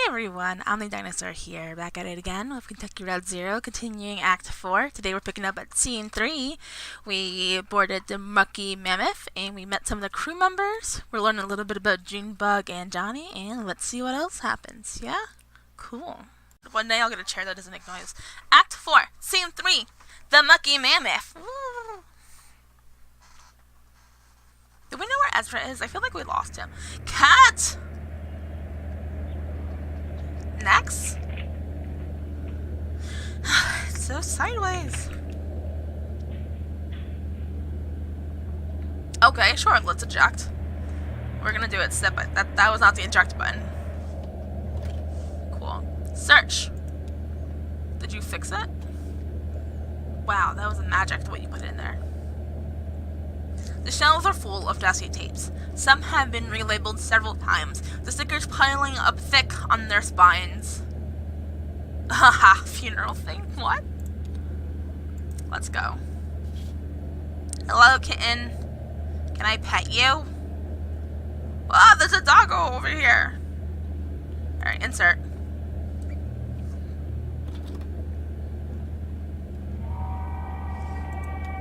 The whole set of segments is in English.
everyone, Omni Dinosaur here, back at it again with Kentucky Route Zero, continuing Act 4. Today we're picking up at Scene 3. We boarded the Mucky Mammoth, and we met some of the crew members. We're learning a little bit about Junebug and Johnny, and let's see what else happens, yeah? Cool. One day I'll get a chair that doesn't make noise. Act 4, Scene 3, the Mucky Mammoth. Woo! Do we know where Ezra is? I feel like we lost him. Cat! Next. It's so sideways. Okay, sure, let's eject. We're gonna do it step by that was not the eject button. Cool. Search. Did you fix it? Wow, that was magic the way you put it in there. The shelves are full of dusty tapes. Some have been relabeled several times, the stickers piling up thick on their spines. Haha, funeral thing? What? Let's go. Hello, kitten. Can I pet you? Oh, there's a doggo over here. Alright, insert.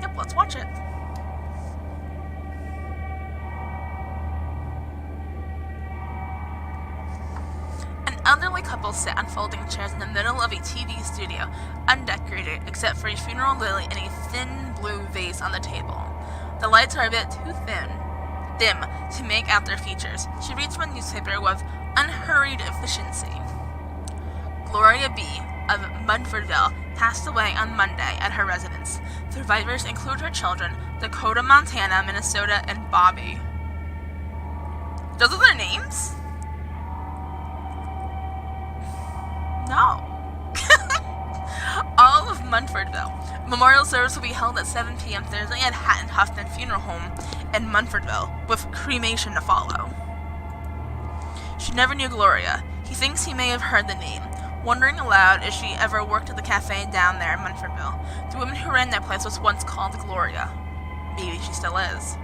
Yep, let's watch it. Elderly couple sit on folding chairs in the middle of a TV studio, undecorated except for a funeral lily and a thin blue vase on the table. The lights are a bit too dim to make out their features. She reads from a newspaper with unhurried efficiency. Gloria B. of Munfordville passed away on Monday at her residence. Survivors include her children, Dakota, Montana, Minnesota, and Bobby. Those are their names? No. All of Munfordville. Memorial service will be held at 7 p.m. Thursday at Hatton Huffman Funeral Home in Munfordville, with cremation to follow. She never knew Gloria. He thinks he may have heard the name, wondering aloud if she ever worked at the cafe down there in Munfordville. The woman who ran that place was once called Gloria. Maybe she still is.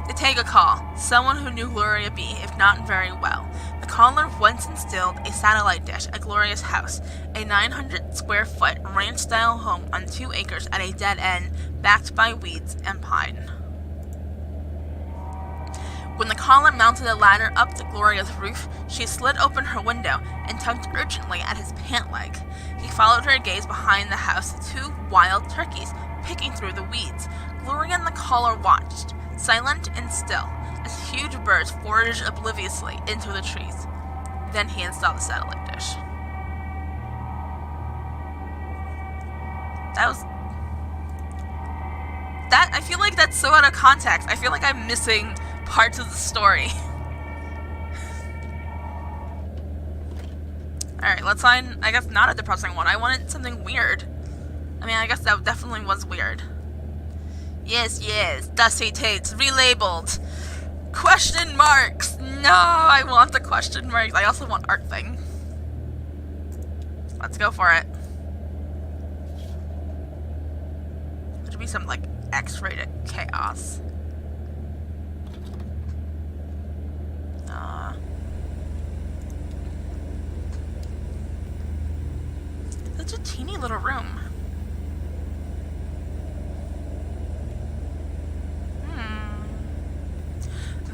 They take a call. Someone who knew Gloria B., if not very well. The caller once installed a satellite dish at Gloria's house, a 900-square-foot ranch-style home on 2 acres at a dead end, backed by weeds and pine. When the caller mounted a ladder up to Gloria's roof, she slid open her window and tugged urgently at his pant leg. He followed her gaze behind the house to 2 wild turkeys picking through the weeds. Gloria and the caller watched, silent and still, as huge birds foraged obliviously into the trees. Then he installed the satellite dish. I feel like that's so out of context. I feel like I'm missing parts of the story. Alright, let's find, I guess, not a depressing one. I wanted something weird. I mean, I guess that definitely was weird. Yes, dusty tapes, relabeled. Question marks! No, I want the question marks. I also want art thing. Let's go for it. There should be some, like, X-rated chaos. Such a teeny little room.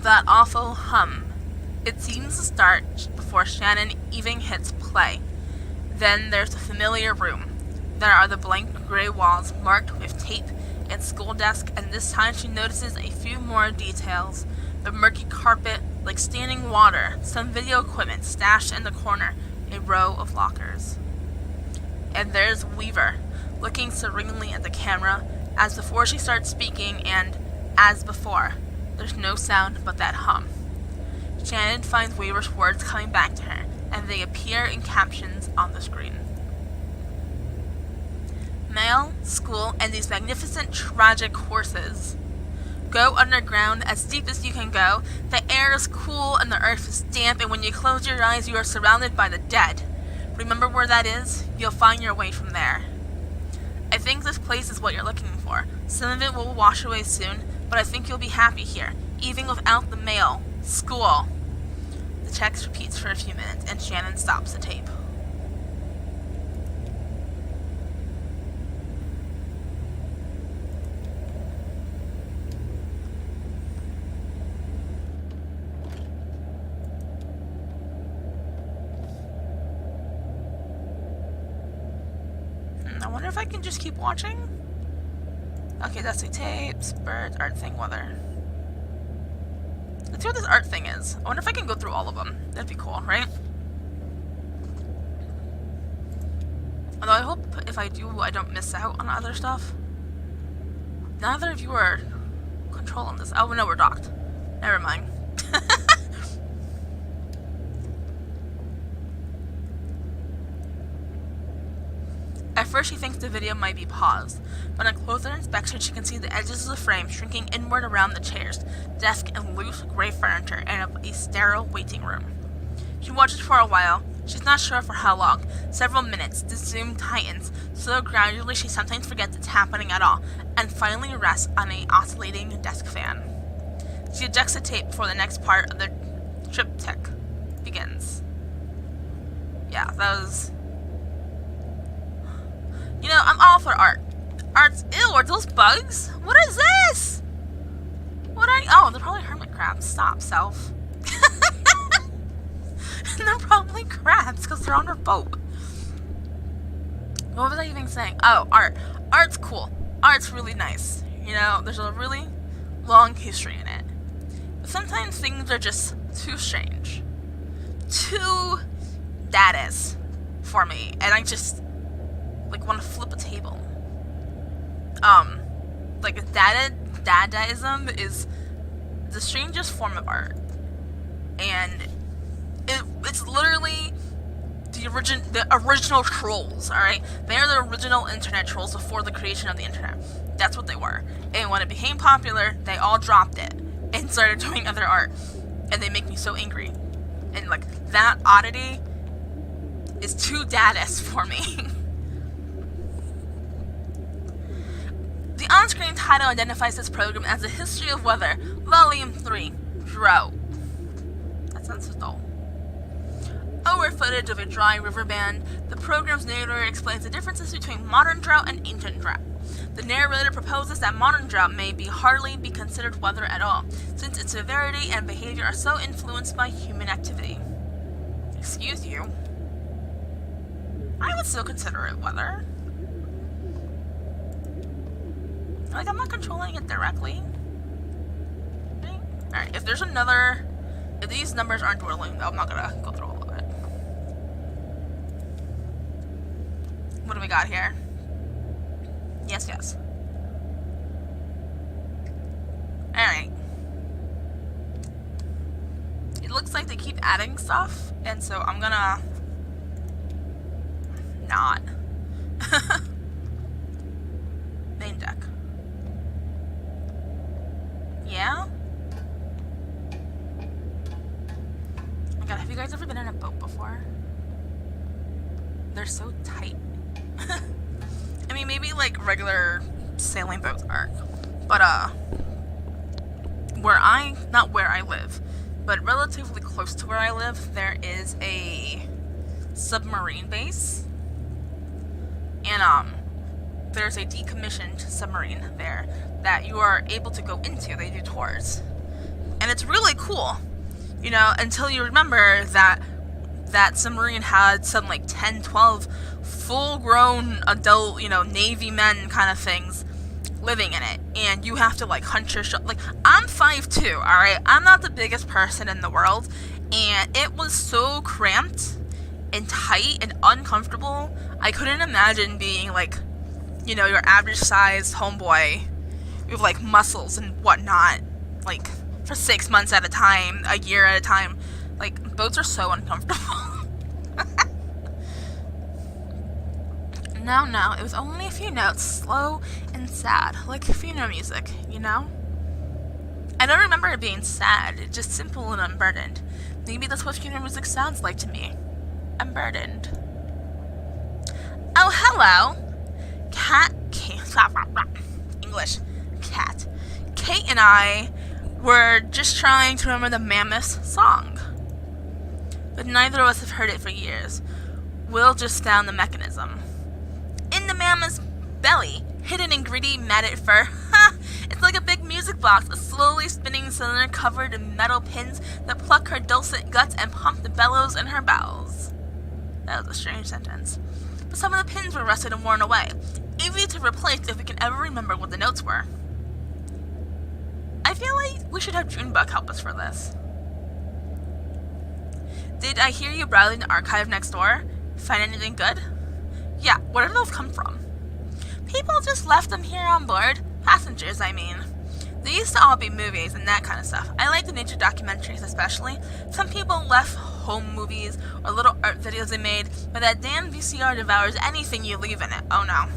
That awful hum. It seems to start before Shannon even hits play. Then there's the familiar room. There are the blank gray walls marked with tape and school desk, and this time she notices a few more details. The murky carpet, like standing water, some video equipment stashed in the corner, a row of lockers. And there's Weaver, looking serenely at the camera, as before she starts speaking, and as before. There's no sound but that hum. Shannon finds Weaver's words coming back to her, and they appear in captions on the screen. Mail, school, and these magnificent tragic horses. Go underground as deep as you can go. The air is cool and the earth is damp, and when you close your eyes you are surrounded by the dead. Remember where that is? You'll find your way from there. I think this place is what you're looking for. Some of it will wash away soon, but I think you'll be happy here, even without the mail. School. The text repeats for a few minutes, and Shannon stops the tape. I wonder if I can just keep watching? Okay, that's the tapes, birds, art thing, weather. Let's see what this art thing is. I wonder if I can go through all of them. That'd be cool, right? Although I hope if I do, I don't miss out on other stuff. Neither of you are controlling this. Oh, no, we're docked. Never mind. At first, she thinks the video might be paused, but on closer inspection, she can see the edges of the frame shrinking inward around the chairs, desk, and loose gray furniture, and a sterile waiting room. She watches for a while. She's not sure for how long. Several minutes. The zoom tightens, so gradually she sometimes forgets it's happening at all, and finally rests on a oscillating desk fan. She ejects the tape before the next part of the triptych begins. Yeah, that was... You know, I'm all for art. Art's... Ew, are those bugs? What is this? What are you... Oh, they're probably hermit crabs. Stop, self. They're probably crabs, because they're on her boat. What was I even saying? Oh, art. Art's cool. Art's really nice. You know, there's a really long history in it. But sometimes things are just too strange. Too... that is. For me. And I just... like, want to flip a table. Like, Dadaism is the strangest form of art. And it's literally the original trolls, alright? They are the original internet trolls before the creation of the internet. That's what they were. And when it became popular, they all dropped it and started doing other art. And they make me so angry. And, like, that oddity is too Dadaist for me. The on-screen title identifies this program as The History of Weather, Volume 3, Drought. That sounds so dull. Over footage of a dry river band, the program's narrator explains the differences between modern drought and ancient drought. The narrator proposes that modern drought may hardly be considered weather at all, since its severity and behavior are so influenced by human activity. Excuse you? I would still consider it weather. Like, I'm not controlling it directly. Okay. Alright, if there's another... if these numbers aren't dwindling, I'm not gonna go through all of it. What do we got here? Yes, yes. Alright. It looks like they keep adding stuff, and so I'm gonna... not. Main deck. Yeah? Oh my god, have you guys ever been in a boat before? They're so tight. I mean, maybe like regular sailing boats are. But, not where I live, but relatively close to where I live, there is a submarine base. And, there's a decommissioned submarine there that you are able to go into. They do tours. And it's really cool. You know, until you remember that that submarine had some like 10, 12 full-grown adult, you know, Navy men kind of things living in it. And you have to like hunch your like, I'm 5'2", alright? I'm not the biggest person in the world. And it was so cramped and tight and uncomfortable. I couldn't imagine being like, you know, your average sized homeboy with like muscles and whatnot, like for 6 months at a time, a year at a time. Like, boats are so uncomfortable. No, it was only a few notes, slow and sad, like funeral music, you know? I don't remember it being sad, it's just simple and unburdened. Maybe that's what funeral music sounds like to me. Unburdened. Oh, hello! English. Cat. Kate and I were just trying to remember the Mammoth song. but neither of us have heard it for years. Will just found the mechanism. In the mammoth's belly, hidden in gritty, matted fur, it's like a big music box, a slowly spinning cylinder covered in metal pins that pluck her dulcet guts and pump the bellows in her bowels. That was a strange sentence. But some of the pins were rusted and worn away, easy to replace if we can ever remember what the notes were. I feel like we should have Junebug help us for this. Did I hear you browsing the archive next door? Find anything good? Yeah, where did those come from? People just left them here on board. Passengers, I mean. They used to all be movies and that kind of stuff. I like the nature documentaries especially. Some people left home movies or little art videos they made, but that damn VCR devours anything you leave in it. Oh no.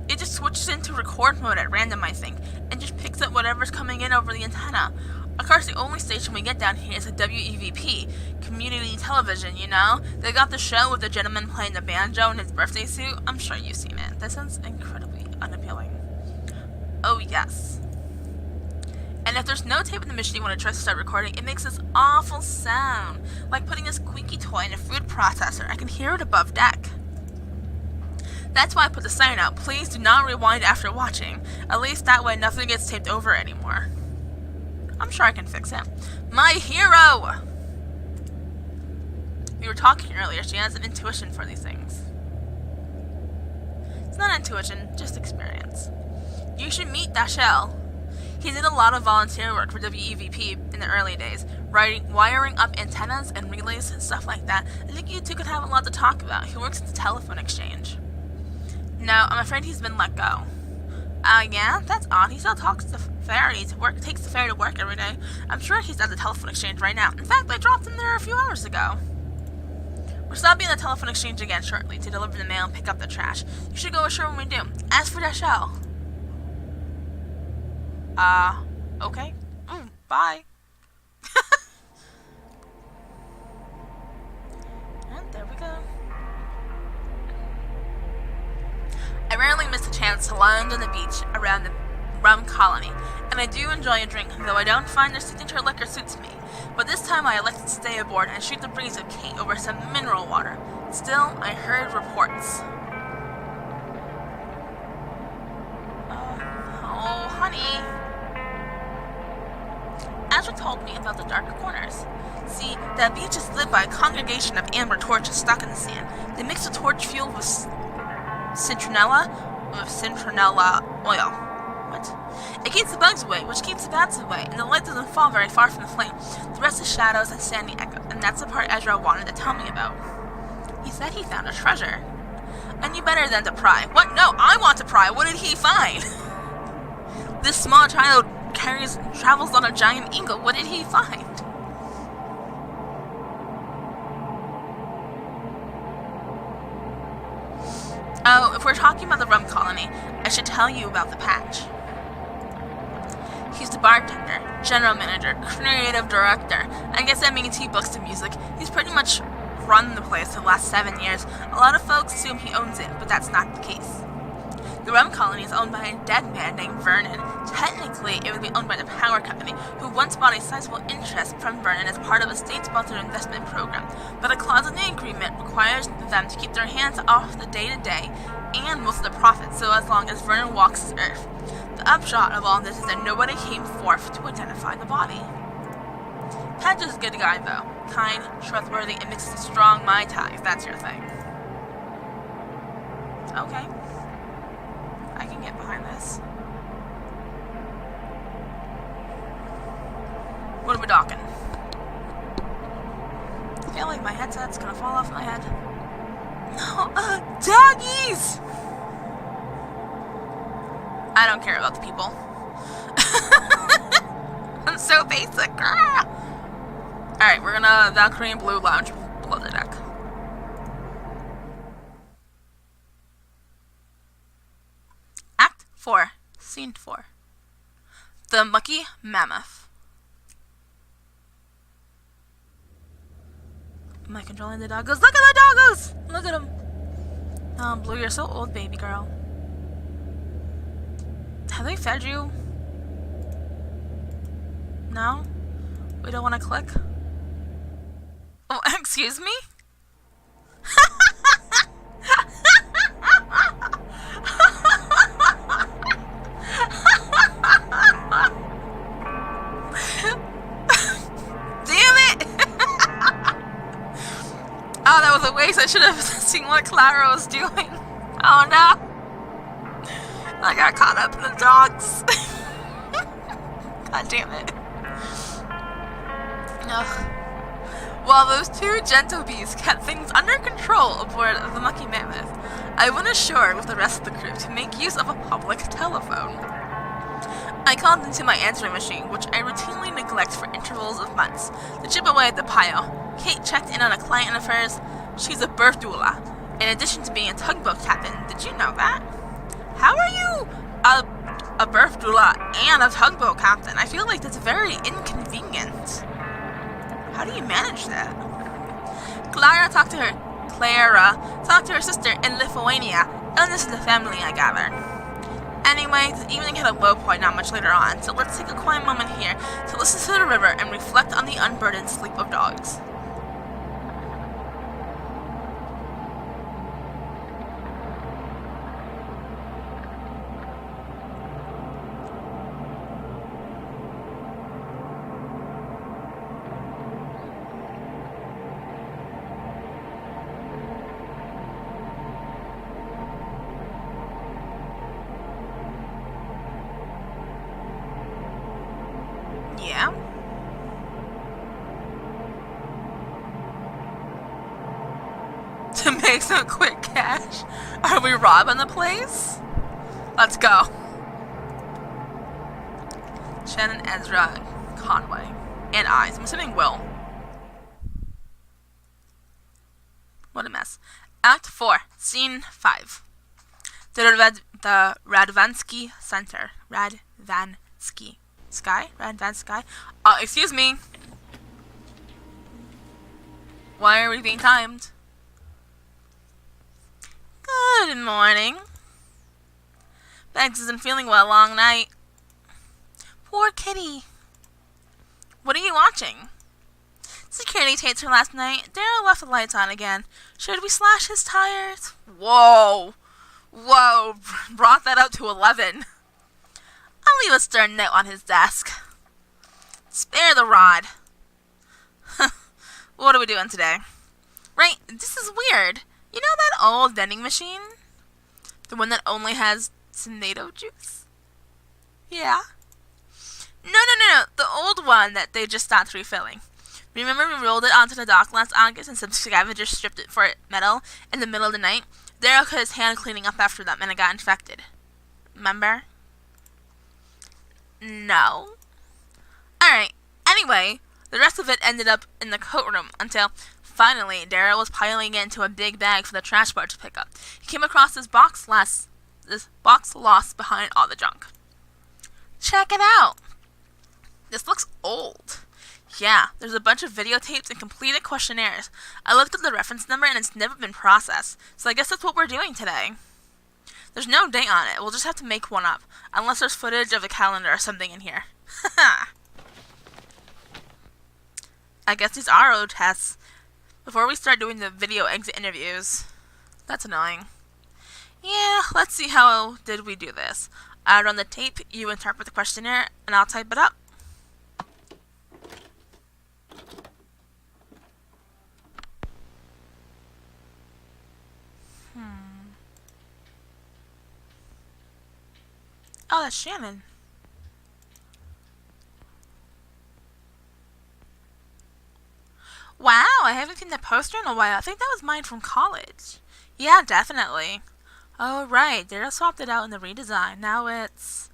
It just switches into record mode at random, I think, and just picks up whatever's coming in over the antenna. Of course, the only station we get down here is a WEVP, community television, you know? They got the show with the gentleman playing the banjo in his birthday suit. I'm sure you've seen it. That sounds incredibly unappealing. Oh, yes. And if there's no tape in the machine when it tries to start recording, it makes this awful sound, like putting a squeaky toy in a food processor. I can hear it above deck. That's why I put the sign out. Please do not rewind after watching. At least that way nothing gets taped over anymore. I'm sure I can fix it. My hero! We were talking earlier. She has an intuition for these things. It's not intuition, just experience. You should meet Dashell. He did a lot of volunteer work for WEVP in the early days, wiring up antennas and relays and stuff like that. I think you two could have a lot to talk about. He works at the telephone exchange. No, I'm afraid he's been let go. Yeah, that's odd. He still talks to ferry to work, takes the ferry to work every day. I'm sure he's at the telephone exchange right now. In fact, I dropped him there a few hours ago. We're stopping at the telephone exchange again shortly to deliver the mail and pick up the trash. You should go ashore when we do. As for Dashell. Okay. Bye. And there we go. I rarely miss a chance to lounge on the beach around the rum colony, and I do enjoy a drink, though I don't find their signature liquor suits me. But this time I elected to stay aboard and shoot the breeze with Kate over some mineral water. Still, I heard reports. Oh, honey. Azra told me about the darker corners. See, that beach is lit by a congregation of amber torches stuck in the sand. They mix the torch fuel with citronella oil. What? It keeps the bugs away, which keeps the bats away, and the light doesn't fall very far from the flame. The rest is shadows and sandy echoes, and that's the part Ezra wanted to tell me about. He said he found a treasure. I knew better than to pry. What? No, I want to pry. What did he find? This small child travels on a giant eagle. What did he find? Oh, if we're talking about the rum colony, I should tell you about the Patch. He's the bartender, general manager, creative director. I guess that means he books the music. He's pretty much run the place for the last 7 years. A lot of folks assume he owns it, but that's not the case. The rum colony is owned by a dead man named Vernon. Technically, it would be owned by the power company, who once bought a sizable interest from Vernon as part of a state-sponsored investment program. But a clause in the agreement requires them to keep their hands off the day-to-day and most of the profits, so as long as Vernon walks this earth. The upshot of all this is that nobody came forth to identify the body. Patch is a good guy, though. Kind, trustworthy, and mixes strong Mai Tai, if that's your thing. Okay. I can get behind this. What are we talking? I feel like my headset's gonna fall off my head. No, doggies! I don't care about the people. I'm so basic. Alright, we're gonna Valkyrie and Blue lounge below the deck. Act 4, Scene 4. The Mucky Mammoth. Am I controlling the doggos? Look at the doggos! Look at them. Oh, Blue, you're so old, baby girl. Have they fed you? No? We don't want to click? Oh, Excuse me? Damn it! Oh, that was a waste. I should have seen what Clara was doing. Oh no. I got caught up in the dogs. God damn it. Ugh. While those two gentle bees kept things under control aboard the Mucky Mammoth, I went ashore with the rest of the crew to make use of a public telephone. I called into my answering machine, which I routinely neglect for intervals of months, to chip away at the pile. Kate checked in on a client of hers. She's a birth doula, in addition to being a tugboat captain. Did you know that? How are you a birth doula and a tugboat captain? I feel like that's very inconvenient. How do you manage that? Clara talked to her sister in Lithuania. Illness in the family, I gather. Anyway, the evening hit a low point not much later on, so let's take a quiet moment here to listen to the river and reflect on the unburdened sleep of dogs. Yeah? To make some quick cash? Are we robbing the place? Let's go. Shannon, Ezra, Conway, and I. I'm assuming Will. What a mess. Act 4, Scene 5. The Radvansky Center. Radvansky. Radvansky? Excuse me. Why are we being timed? Good morning. Bex isn't feeling well. Long night. Poor kitty. What are you watching? Security taped her last night. Daryl left the lights on again. Should we slash his tires? Whoa. Brought that up to 11. I'll leave a stern note on his desk. Spare the rod. What are we doing today? Right, this is weird. You know that old vending machine? The one that only has tomato juice? Yeah. No. The old one that they just stopped refilling. Remember we rolled it onto the dock last August and some scavengers stripped it for metal in the middle of the night? Daryl cut his hand cleaning up after them and it got infected. Remember? No. Alright, anyway, the rest of it ended up in the coat room until, finally, Daryl was piling it into a big bag for the trash bar to pick up. He came across this box lost behind all the junk. Check it out. This looks old. Yeah, there's a bunch of videotapes and completed questionnaires. I looked up the reference number and it's never been processed, so I guess that's what we're doing today. There's no date on it. We'll just have to make one up. Unless there's footage of a calendar or something in here. I guess these are old tests. Before we start doing the video exit interviews. That's annoying. Yeah, let's see how did we do this. I run the tape, you interpret the questionnaire, and I'll type it up. Oh, that's Shannon. Wow, I haven't seen that poster in a while. I think that was mine from college. Yeah, definitely. Oh, right. They just swapped it out in the redesign. Now it's...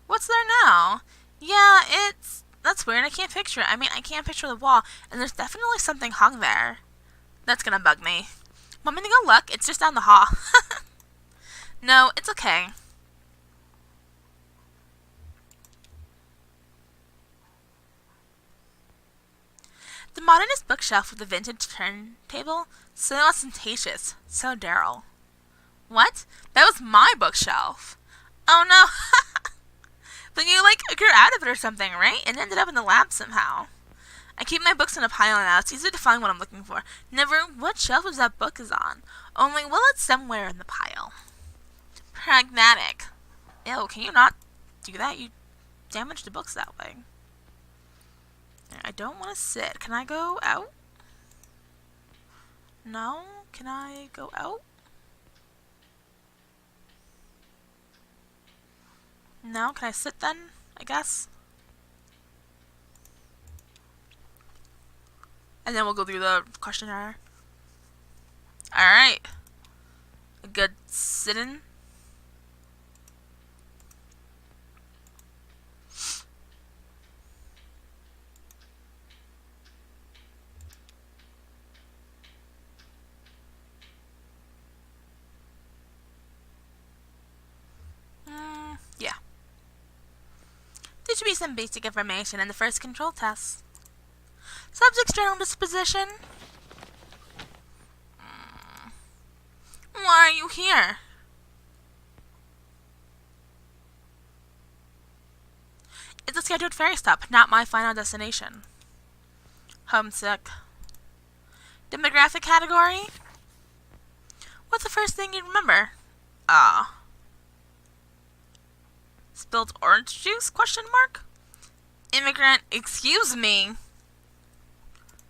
What's there now? Yeah, it's... That's weird. I can't picture it. I can't picture the wall. And there's definitely something hung there. That's gonna bug me. Want me to go look? It's just down the hall. No, it's okay. The modernist bookshelf with the vintage turntable? So ostentatious. So Daryl. What? That was my bookshelf. Oh no. But you grew out of it or something, right? And ended up in the lab somehow. I keep my books in a pile now. It's easy to find what I'm looking for. Never, what shelf is that book is on? Only, well, it's somewhere in the pile. Pragmatic. Ew, can you not do that? You damage the books that way. I don't want to sit. Can I go out? No? Can I go out? No? Can I sit then? I guess? And then we'll go through the questionnaire. Alright. A good sit-in. Yeah. There should be some basic information in the first control test. Subject's general disposition. Why are you here? It's a scheduled ferry stop, not my final destination. Homesick. Demographic category? What's the first thing you remember? Spilled orange juice? Question mark? Immigrant, excuse me.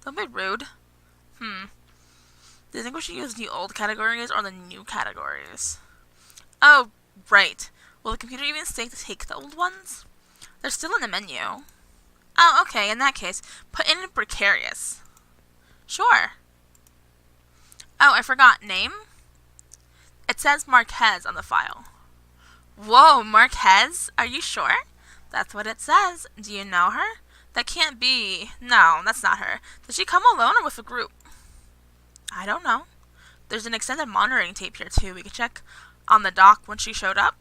Don't be rude. Do you think we should use the old categories or the new categories? Oh, right. Will the computer even stay to take the old ones? They're still in the menu. Oh, okay, in that case, put in precarious. Sure. Oh, I forgot. Name? It says Marquez on the file. Whoa, Marquez? Are you sure? That's what it says. Do you know her? That can't be. No, that's not her. Did she come alone or with a group? I don't know. There's an extended monitoring tape here, too. We could check on the dock when she showed up.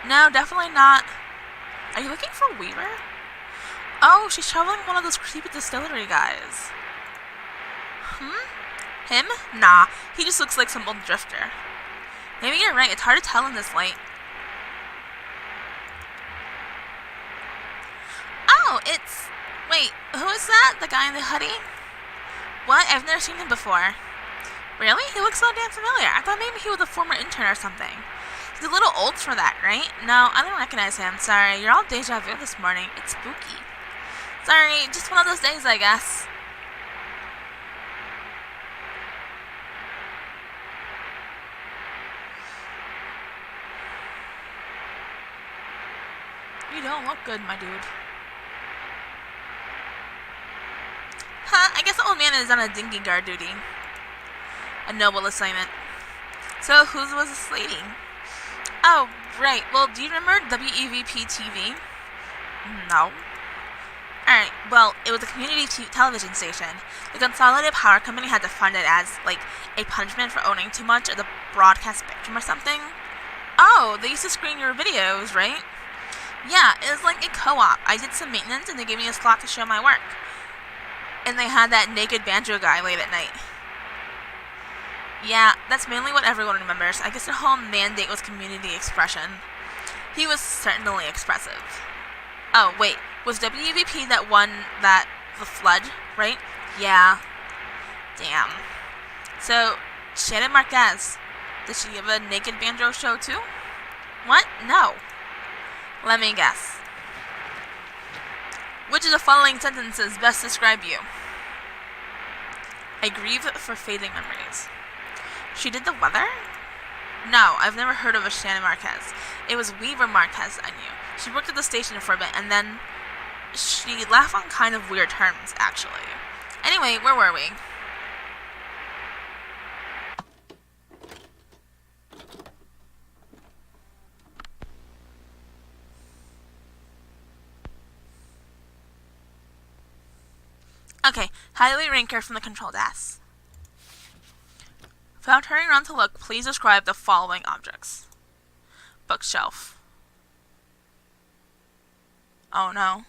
No, definitely not. Are you looking for Weaver? Oh, she's traveling with one of those creepy distillery guys. Him? Nah, he just looks like some old drifter. Maybe you're right, it's hard to tell in this light. Oh, it's... Wait, who is that? The guy in the hoodie? What? I've never seen him before. Really? He looks so damn familiar. I thought maybe he was a former intern or something. He's a little old for that, right? No, I don't recognize him. Sorry, you're all deja vu this morning. It's spooky. Sorry, just one of those days, I guess. You don't look good, my dude. I guess the old man is on a dinghy guard duty. A noble assignment. So, whose was this lady? Oh, right. Well, do you remember WEVP TV? No. Alright, well, it was a community television station. The Consolidated Power Company had to fund it as, like, a punishment for owning too much of the broadcast spectrum or something. Oh, they used to screen your videos, right? Yeah, it was like a co-op. I did some maintenance and they gave me a slot to show my work. And they had that naked banjo guy late at night. Yeah, that's mainly what everyone remembers. I guess the whole mandate was community expression. He was certainly expressive. Oh, wait. Was WVP that one the flood, right? Yeah. Damn. So, Shannon Marquez, did she give a naked banjo show too? What? No. Let me guess. Which of the following sentences best describe you? I grieve for fading memories. She did the weather? No, I've never heard of a Shannon Marquez. It was Weaver Marquez I knew. She worked at the station for a bit, and then she left on kind of weird terms, actually. Anyway, where were we? Okay, how do we rank her from the control desk? Without turning around to look, please describe the following objects. Bookshelf. Oh no.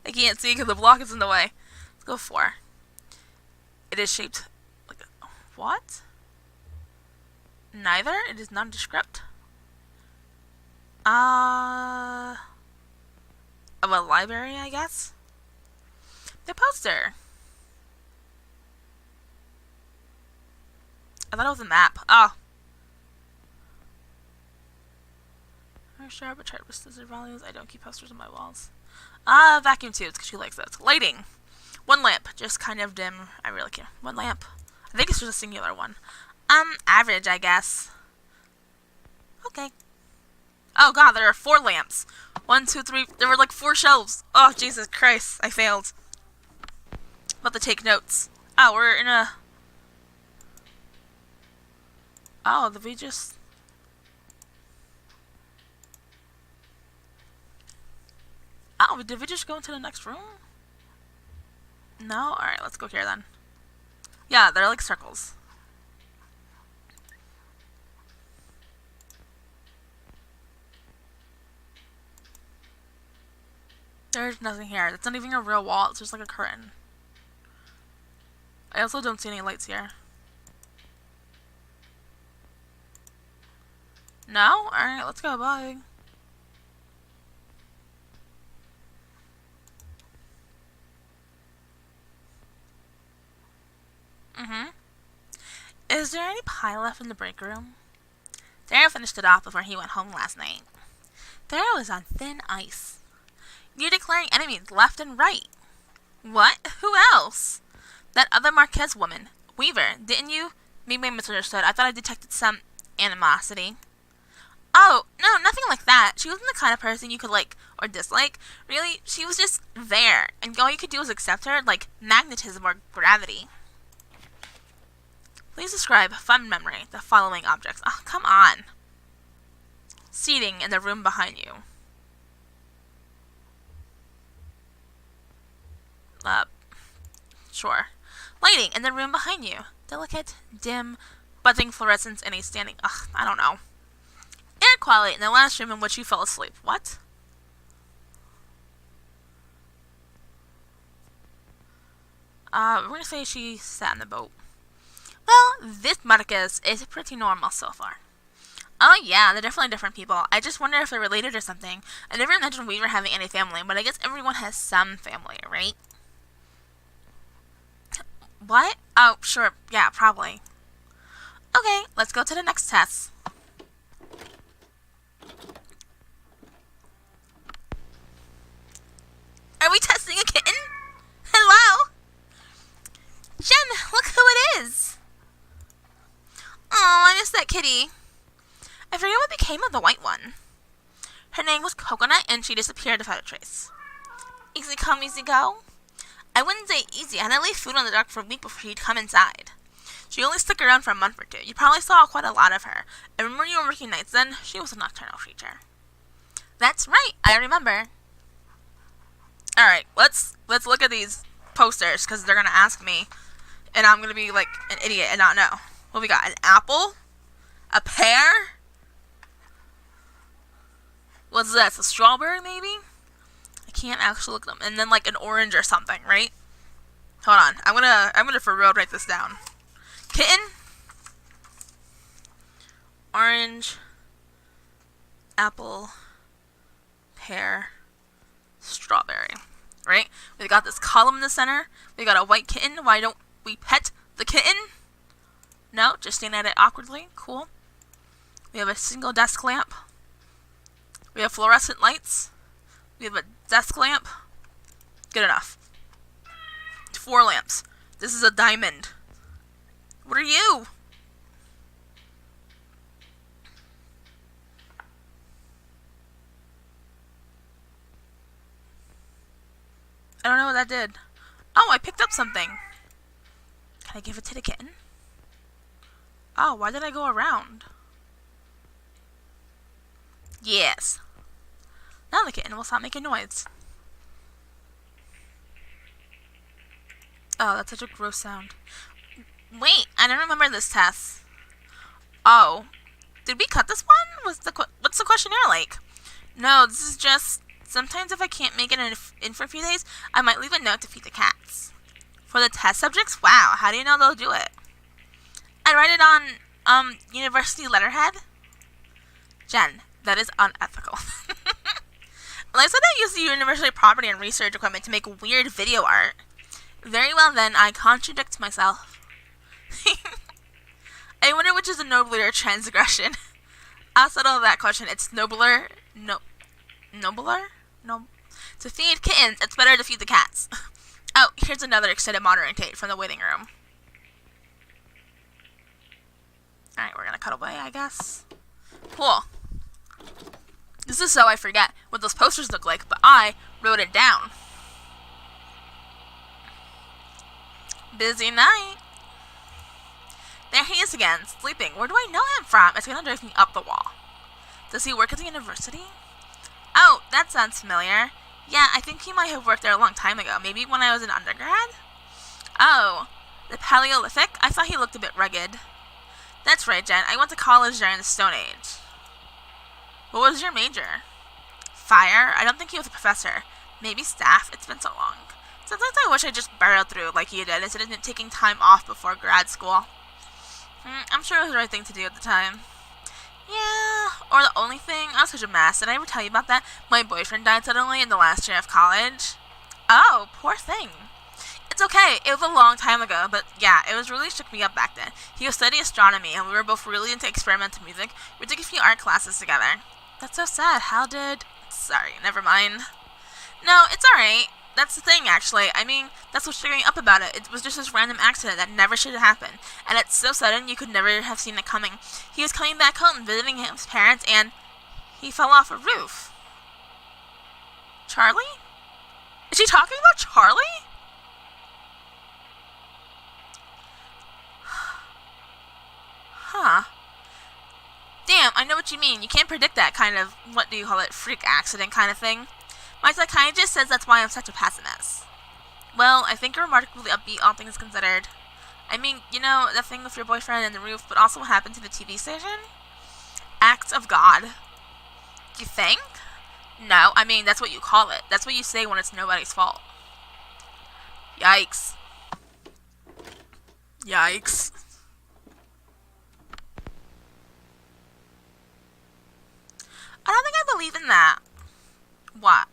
I can't see because the block is in the way. Let's go 4. It is shaped like a... What? Neither. It is nondescript. Of a library, I guess. The poster. I thought it was a map. Oh. Sharp, chart with scissor values. I don't keep posters on my walls. Vacuum tubes, because she likes it. Lighting. One lamp. Just kind of dim. I really care. One lamp. I think it's just a singular one. Average, I guess. Okay. Oh god, there are 4 lamps. 1, 2, 3. There were like 4 shelves. Oh, Jesus Christ. I failed. About to take notes. Oh, we're in a... Oh, did we just... Oh, did we just go into the next room? No? Alright, let's go here then. Yeah, they're like circles. There's nothing here. That's not even a real wall. It's just like a curtain. I also don't see any lights here. No? Alright, let's go. Bye. Is there any pie left in the break room? Daryl finished it off before he went home last night. Daryl was on thin ice. You're declaring enemies left and right. What? Who else? That other Marquez woman, Weaver, didn't you? Maybe I misunderstood. I thought I detected some animosity. Oh, no, nothing like that. She wasn't the kind of person you could like or dislike. Really, she was just there, and all you could do was accept her like magnetism or gravity. Please describe fun memory the following objects. Oh, come on. Seating in the room behind you. Sure. Lighting in the room behind you. Delicate, dim, buzzing fluorescence in a standing... Ugh, I don't know. Air quality in the last room in which you fell asleep. What? We're gonna say she sat in the boat. Well, this Marquez is pretty normal so far. Oh yeah, they're definitely different people. I just wonder if they're related or something. I never imagined Weaver having any family, but I guess everyone has some family, right? What? Oh, sure. Yeah, probably. Okay, let's go to the next test. Are we testing a kitten? Hello? Jen, look who it is. Oh, I miss that kitty. I forget what became of the white one. Her name was Coconut, and she disappeared without a trace. Easy come, easy go? I wouldn't say easy. I had to leave food on the dock for a week before she'd come inside. She only stuck around for a month or 2. You probably saw quite a lot of her. I remember you were working nights then. She was a nocturnal creature. That's right. I remember. Alright, let's look at these posters, because they're going to ask me, and I'm going to be like an idiot and not know. What we got? An apple? A pear? What's this? A strawberry, maybe? I can't actually look at them. And then like an orange or something, right? Hold on. I'm gonna for real write this down. Kitten? Orange. Apple. Pear. Strawberry. Right? We've got this column in the center. We got a white kitten. Why don't we pet the kitten? No, just stand at it awkwardly. Cool. We have a single desk lamp. We have fluorescent lights. We have a desk lamp. Good enough. 4 lamps. This is a diamond. What are you? I don't know what that did. Oh, I picked up something. Can I give it to the kitten? Oh, why did I go around? Yes. Now the kitten will stop making noise. Oh, that's such a gross sound. Wait, I don't remember this test. Oh. Did we cut this one? What's the questionnaire like? No, this is just... Sometimes if I can't make it in for a few days, I might leave a note to feed the cats. For the test subjects? Wow, how do you know they'll do it? I write it University letterhead? Jen, that is unethical. Like, so they use the university property and research equipment to make weird video art. Very well then, I contradict myself. I wonder which is a nobler transgression. I'll settle that question. It's nobler. Nobler? No. To feed kittens, it's better to feed the cats. Oh, here's another extended monitoring tape from the waiting room. Alright, we're gonna cut away, I guess. Cool. This is so I forget what those posters look like, but I wrote it down. Busy night. There he is again, sleeping. Where do I know him from? It's gonna drive me up the wall. Does he work at the university? Oh, that sounds familiar. Yeah, I think he might have worked there a long time ago. Maybe when I was an undergrad? Oh, the Paleolithic? I thought he looked a bit rugged. That's right, Jen. I went to college during the Stone Age. What was your major? Fire? I don't think he was a professor. Maybe staff. It's been so long. Sometimes I wish I just barreled through like you did instead of taking time off before grad school. I'm sure it was the right thing to do at the time. Yeah, or the only thing, I was such a mess. Did I ever tell you about that? My boyfriend died suddenly in the last year of college. Oh, poor thing. It's okay, it was a long time ago, but yeah, it was really shook me up back then. He was studying astronomy, and we were both really into experimental music. We took a few art classes together. That's so sad. Sorry, never mind. No, it's alright. That's the thing, actually. I mean, that's what's showing up about it. It was just this random accident that never should have happened. And it's so sudden you could never have seen it coming. He was coming back home, visiting his parents, and he fell off a roof. Charlie? Is she talking about Charlie? Huh. Damn, I know what you mean. You can't predict that kind of, what do you call it, freak accident kind of thing. My psychiatrist says that's why I'm such a pessimist. Well, I think you're remarkably upbeat, all things considered. I mean, you know, that thing with your boyfriend and the roof, but also what happened to the TV station? Acts of God. You think? No, I mean, that's what you call it. That's what you say when it's nobody's fault. Yikes. Yikes. I don't think I believe in that. What?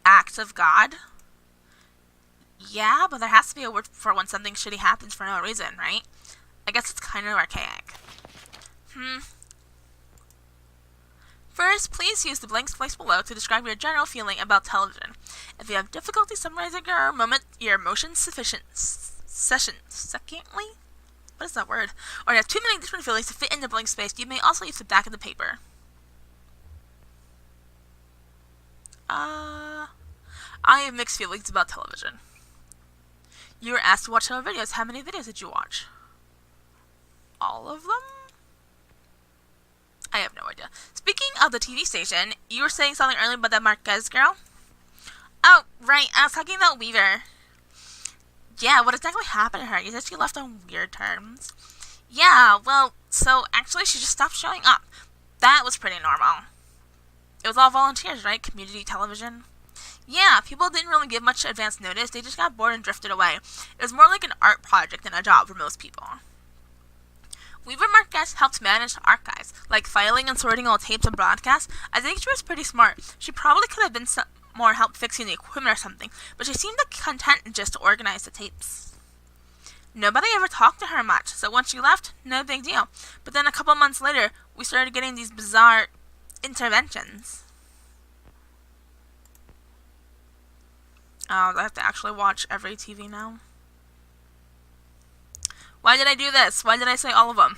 Acts of God? Yeah, but there has to be a word for when something shitty happens for no reason, right? I guess it's kind of archaic. First, please use the blank space below to describe your general feeling about television. If you have difficulty summarizing your emotions succinctly? What is that word? Or you have too many different feelings to fit in the blank space, you may also use the back of the paper. I have mixed feelings about television. You were asked to watch some videos. How many videos did you watch? All of them? I have no idea. Speaking of the TV station, you were saying something earlier about that Marquez girl? Oh, right. I was talking about Weaver. Yeah, what exactly happened to her? You said she left on weird terms. Yeah, well, so actually she just stopped showing up. That was pretty normal. It was all volunteers, right? Community television. Yeah, people didn't really give much advance notice. They just got bored and drifted away. It was more like an art project than a job for most people. Weaver Marquez helped manage the archives, like filing and sorting all tapes and broadcasts. I think she was pretty smart. She probably could have been some more help fixing the equipment or something, but she seemed content just to organize the tapes. Nobody ever talked to her much, so when she left, no big deal. But then a couple months later, we started getting these bizarre interventions. Oh, I have to actually watch every TV now. Why did I do this? Why did I say all of them?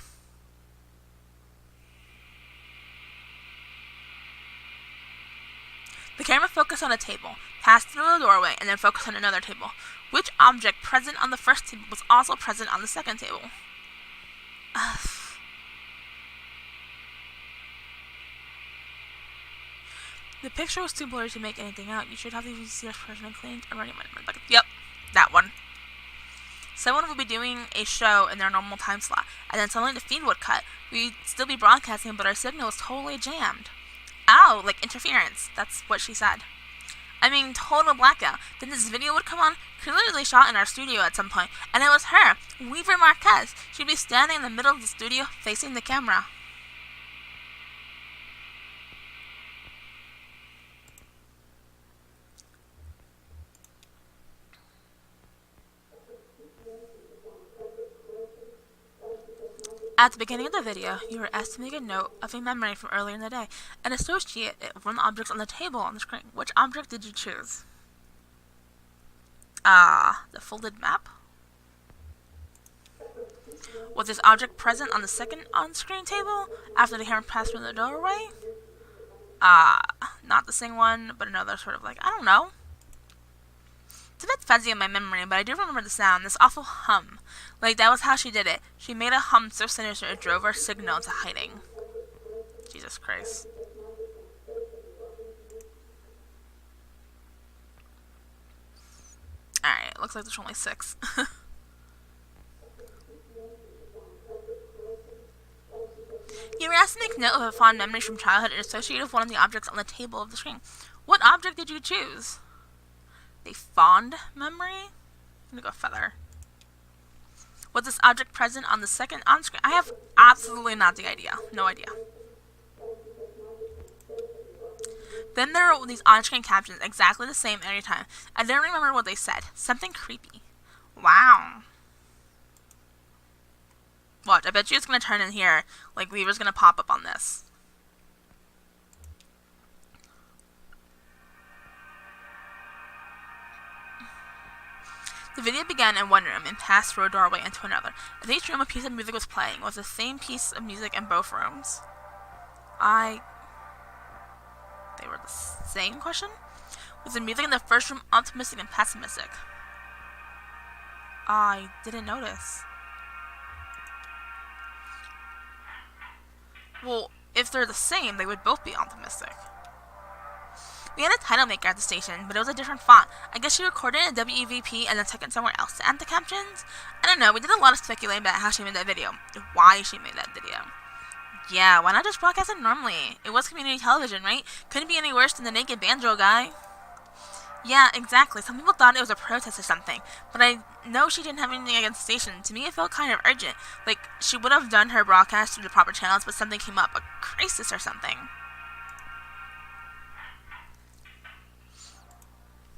The camera focused on a table, passed through the doorway, and then focused on another table. Which object present on the first table was also present on the second table? Ugh. The picture was too blurry to make anything out. You should have the VCR version cleaned and running my bucket. Yep, that one. Someone would be doing a show in their normal time slot, and then suddenly the feed would cut. We'd still be broadcasting, but our signal was totally jammed. Ow, like interference. That's what she said. I mean, total blackout. Then this video would come on, clearly shot in our studio at some point, and it was her, Weaver Marquez. She'd be standing in the middle of the studio, facing the camera. At the beginning of the video, you were asked to make a note of a memory from earlier in the day and associate it with one of the objects on the table on the screen. Which object did you choose? The folded map? Was this object present on the second on-screen table after the camera passed through the doorway? Not the same one, but another sort of like, I don't know. It's a bit fuzzy in my memory, but I do remember the sound, this awful hum. Like, that was how she did it. She made a hum so sinister it drove our signal into hiding. Jesus Christ. Alright, looks like there's only 6. You were asked to make note of a fond memory from childhood and associate it with one of the objects on the table of the screen. What object did you choose? A fond memory? I'm gonna go feather. Was this object present on the second on-screen? I have absolutely not the idea. No idea. Then there were these on-screen captions, exactly the same every time. I don't remember what they said. Something creepy. Wow. Watch, I bet you it's gonna turn in here. Like, Weaver's gonna pop up on this. The video began in one room and passed through a doorway into another. In each room, a piece of music was playing. Was the same piece of music in both rooms? They were the same question? Was the music in the first room optimistic and pessimistic? I didn't notice. Well, if they're the same, they would both be optimistic. We had a title maker at the station, but it was a different font. I guess she recorded in WEVP and then took it somewhere else to add the captions? I don't know, we did a lot of speculating about how she made that video. Why she made that video. Yeah, why not just broadcast it normally? It was community television, right? Couldn't be any worse than the naked banjo guy. Yeah, exactly. Some people thought it was a protest or something, but I know she didn't have anything against the station. To me, it felt kind of urgent. Like, she would have done her broadcast through the proper channels, but something came up, a crisis or something.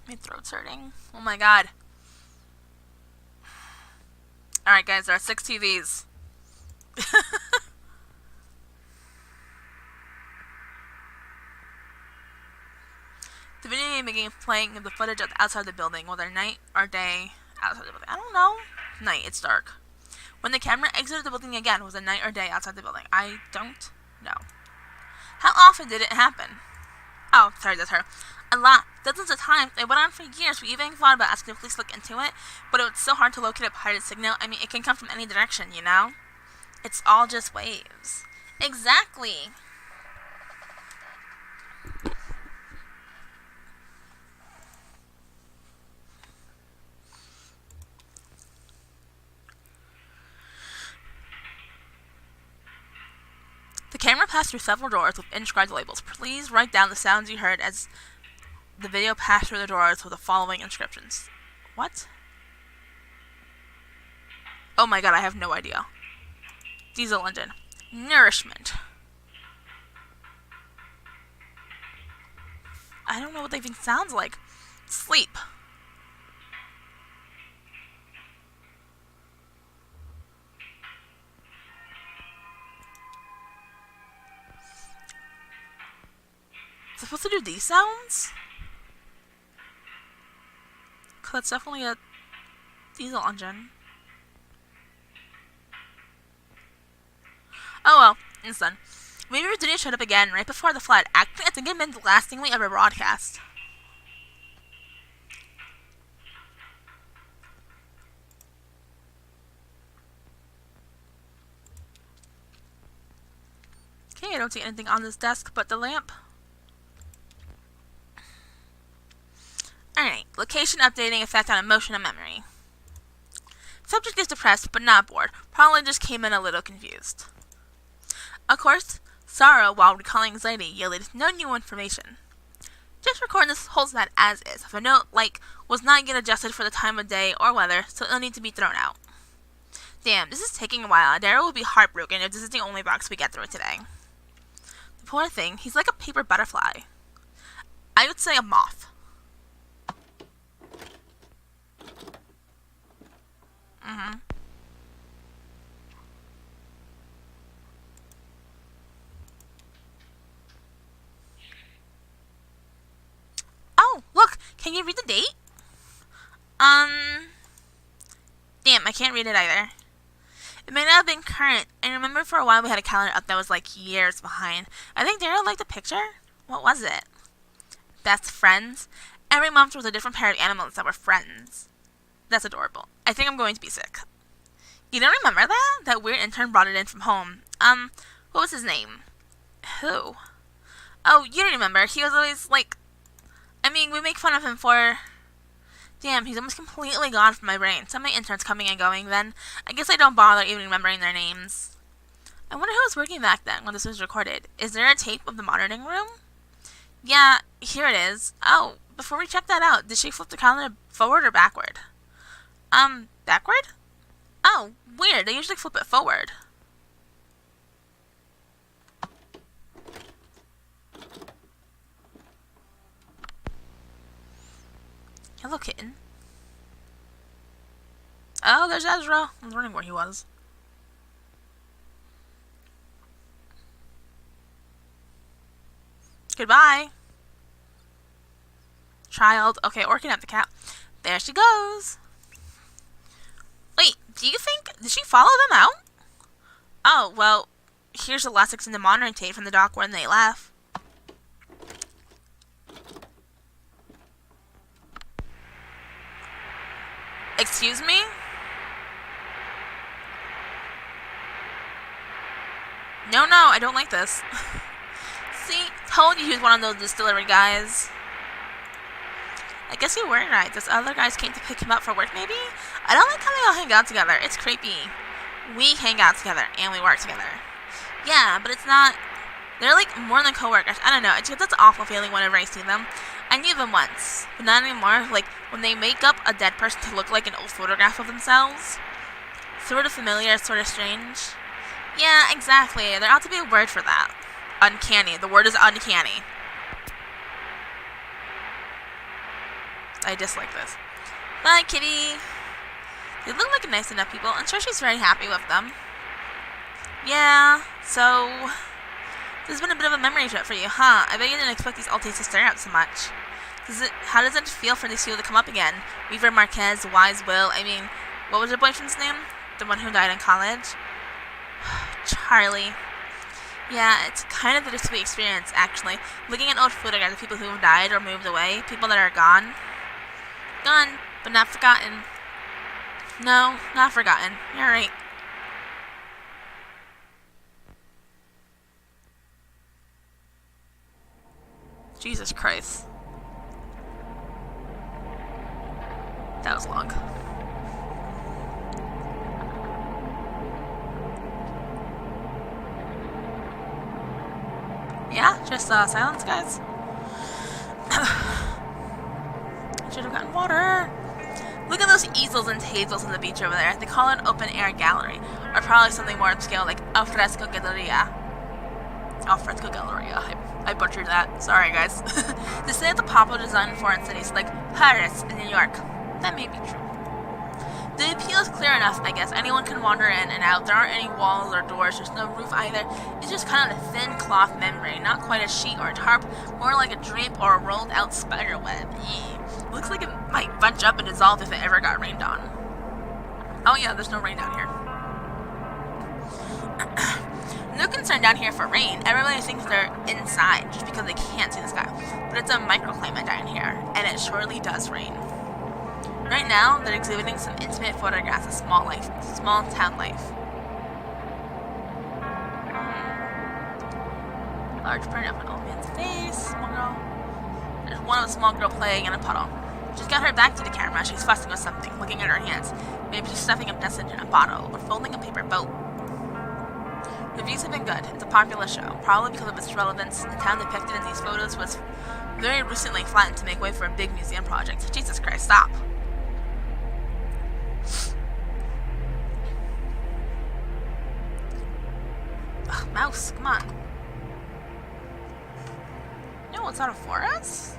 My throat's hurting. Oh my god. Alright guys, there are 6 TVs. The video game began playing the footage of outside the building, whether night or day outside the building. I don't know. Night, it's dark. When the camera exited the building again, was it night or day outside the building? I don't know. How often did it happen? Oh, sorry, that's her. A lot. Dozens of times. It went on for years. We even thought about asking the police to look into it, but it was so hard to locate a pirate signal. I mean, it can come from any direction, you know? It's all just waves. Exactly. The camera passed through several doors with inscribed labels. Please write down the sounds you heard as the video passed through the doors with the following inscriptions. What? Oh my god, I have no idea. Diesel engine. Nourishment. I don't know what that even sounds like. Sleep. Is it supposed to do these sounds? Cause that's definitely a diesel engine. Oh well, it's done. Maybe Virginia showed up again right before the flood. Actually, I think it meant the last thing we ever broadcast. Okay, I don't see anything on this desk but the lamp. Alright, location updating effect on emotion and memory. Subject is depressed, but not bored. Probably just came in a little confused. Of course, sorrow, while recalling anxiety, yielded no new information. Just record this whole set as is. If a note, like, was not get adjusted for the time of day or weather, so it'll need to be thrown out. Damn, this is taking a while. Daryl will be heartbroken if this is the only box we get through today. The poor thing, he's like a paper butterfly. I would say a moth. Oh, look, can you read the date? Damn, I can't read it either. It may not have been current. I remember for a while we had a calendar up that was like years behind. I think Daryl liked the picture. What was it? Best friends? Every month there was a different pair of animals that were friends. That's adorable. I think I'm going to be sick. You don't remember that? That weird intern brought it in from home. What was his name? Who? Oh, you don't remember. He was always like... I mean, we make fun of him for... Damn, he's almost completely gone from my brain. So many interns coming and going then. I guess I don't bother even remembering their names. I wonder who was working back then when this was recorded. Is there a tape of the monitoring room? Yeah, here it is. Oh, before we check that out, did she flip the calendar forward or backward? Backward? Oh, weird. They usually flip it forward. Hello, kitten. Oh, there's Ezra. I was wondering where he was. Goodbye. Child. Okay, or kidnap the cat. There she goes. Wait, do you think... Did she follow them out? Oh, well, here's the last in the monitoring tape from the dock when they left. Excuse me? No, I don't like this. See, told you he was one of those distillery guys. I guess you weren't right. Those other guys came to pick him up for work, maybe? I don't like how they all hang out together. It's creepy. We hang out together, and we work together. Yeah, but it's not... They're like more than co-workers. I don't know. It's just this awful feeling whenever I see them. I knew them once, but not anymore. Like, when they make up a dead person to look like an old photograph of themselves. Sort of familiar, sort of strange. Yeah, exactly. There ought to be a word for that. Uncanny. The word is uncanny. I dislike this. Bye, kitty. They look like nice enough people. I'm sure she's very happy with them. Yeah, so... This has been a bit of a memory trip for you, huh? I bet you didn't expect these Altes to stare out so much. How does it feel for these people to come up again? Weaver, Marquez, Wise, Will, I mean... What was your boyfriend's name? The one who died in college? Charlie. Yeah, it's kind of a bittersweet experience, actually. Looking at old photographs of people who have died or moved away. People that are gone. Gone, but not forgotten. No, not forgotten. You're right. Jesus Christ. That was long. Yeah, just silence, guys. Should have gotten water. Look at those easels and tables on the beach over there. They call it an open-air gallery, or probably something more upscale like Alfresco Galleria. Alfresco Galleria. I butchered that. Sorry, guys. They say it's a popular design in foreign cities like Paris and New York. That may be true. The appeal is clear enough, I guess. Anyone can wander in and out. There aren't any walls or doors. There's no roof either. It's just kind of a thin cloth membrane. Not quite a sheet or a tarp. More like a drape or a rolled out spider web. Ew. Looks like it might bunch up and dissolve if it ever got rained on. Oh yeah, there's no rain down here. No concern down here for rain. Everybody thinks they're inside just because they can't see the sky. But it's a microclimate down here, and it surely does rain. Right now, they're exhibiting some intimate photographs of small town life. Large print of an old man's face. Small girl. There's one of a small girl playing in a puddle. She's got her back to the camera. She's fussing with something, looking at her hands. Maybe she's stuffing a message in a bottle or folding a paper boat. Reviews have been good. It's a popular show, probably because of its relevance. The town depicted in these photos was very recently flattened to make way for a big museum project. Jesus Christ, stop. Ugh, mouse, come on. No, it's not a forest?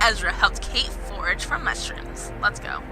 Ezra helped Kate forage for mushrooms. Let's go.